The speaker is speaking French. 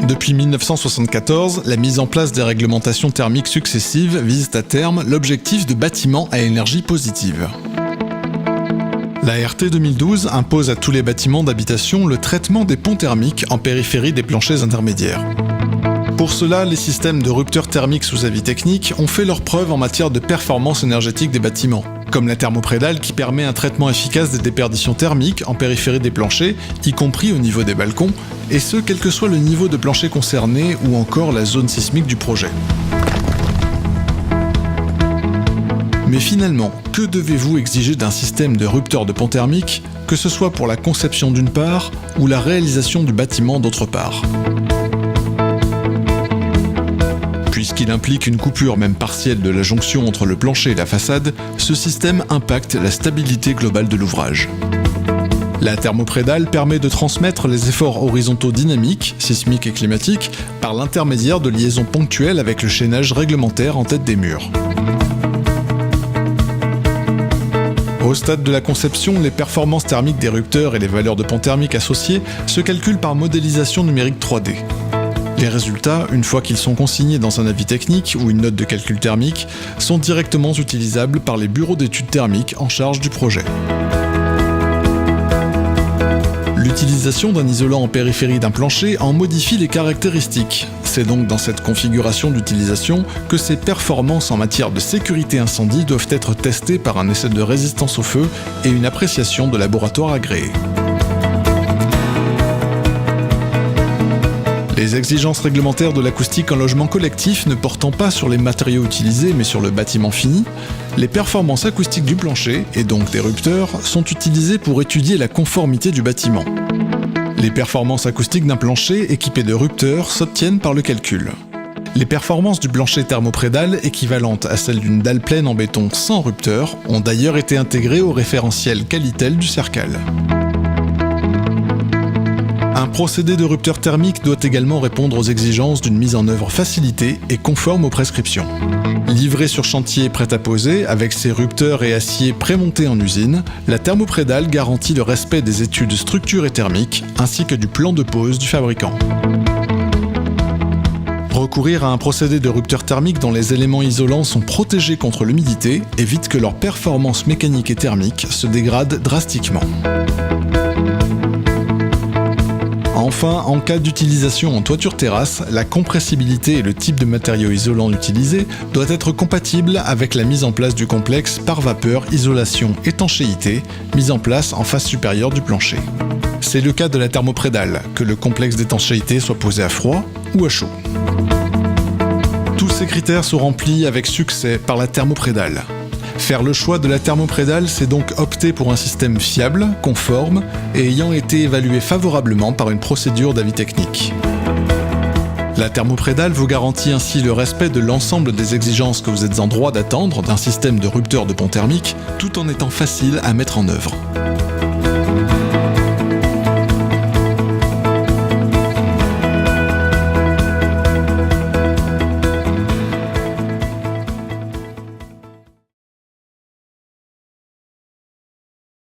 Depuis 1974, la mise en place des réglementations thermiques successives vise à terme l'objectif de bâtiments à énergie positive. La RT 2012 impose à tous les bâtiments d'habitation le traitement des ponts thermiques en périphérie des planchers intermédiaires. Pour cela, les systèmes de rupteurs thermiques sous avis technique ont fait leurs preuves en matière de performance énergétique des bâtiments, comme la thermoprédale qui permet un traitement efficace des déperditions thermiques en périphérie des planchers, y compris au niveau des balcons, et ce quel que soit le niveau de plancher concerné ou encore la zone sismique du projet. Mais finalement, que devez-vous exiger d'un système de rupteur de pont thermique, que ce soit pour la conception d'une part ou la réalisation du bâtiment d'autre part ? Puisqu'il implique une coupure même partielle de la jonction entre le plancher et la façade, ce système impacte la stabilité globale de l'ouvrage. La thermoprédale permet de transmettre les efforts horizontaux dynamiques, sismiques et climatiques par l'intermédiaire de liaisons ponctuelles avec le chaînage réglementaire en tête des murs. Au stade de la conception, les performances thermiques des rupteurs et les valeurs de pont thermique associées se calculent par modélisation numérique 3D. Les résultats, une fois qu'ils sont consignés dans un avis technique ou une note de calcul thermique, sont directement utilisables par les bureaux d'études thermiques en charge du projet. L'utilisation d'un isolant en périphérie d'un plancher en modifie les caractéristiques. C'est donc dans cette configuration d'utilisation que ses performances en matière de sécurité incendie doivent être testées par un essai de résistance au feu et une appréciation de laboratoire agréé. Les exigences réglementaires de l'acoustique en logement collectif ne portant pas sur les matériaux utilisés mais sur le bâtiment fini, les performances acoustiques du plancher, et donc des rupteurs, sont utilisées pour étudier la conformité du bâtiment. Les performances acoustiques d'un plancher équipé de rupteurs s'obtiennent par le calcul. Les performances du plancher thermoprédale, équivalentes à celles d'une dalle pleine en béton sans rupteur, ont d'ailleurs été intégrées au référentiel Qualitel du Cercal. Un procédé de rupteur thermique doit également répondre aux exigences d'une mise en œuvre facilitée et conforme aux prescriptions. Livrée sur chantier prêt à poser, avec ses rupteurs et aciers prémontés en usine, la thermoprédale garantit le respect des études structure et thermique, ainsi que du plan de pose du fabricant. Recourir à un procédé de rupteur thermique dont les éléments isolants sont protégés contre l'humidité évite que leur performance mécanique et thermique se dégradent drastiquement. Enfin, en cas d'utilisation en toiture-terrasse, la compressibilité et le type de matériau isolant utilisé doit être compatible avec la mise en place du complexe par vapeur isolation étanchéité, mise en place en face supérieure du plancher. C'est le cas de la thermoprédale, que le complexe d'étanchéité soit posé à froid ou à chaud. Tous ces critères sont remplis avec succès par la thermoprédale. Faire le choix de la thermoprédale, c'est donc opter pour un système fiable, conforme et ayant été évalué favorablement par une procédure d'avis technique. La thermoprédale vous garantit ainsi le respect de l'ensemble des exigences que vous êtes en droit d'attendre d'un système de rupteur de pont thermique, tout en étant facile à mettre en œuvre.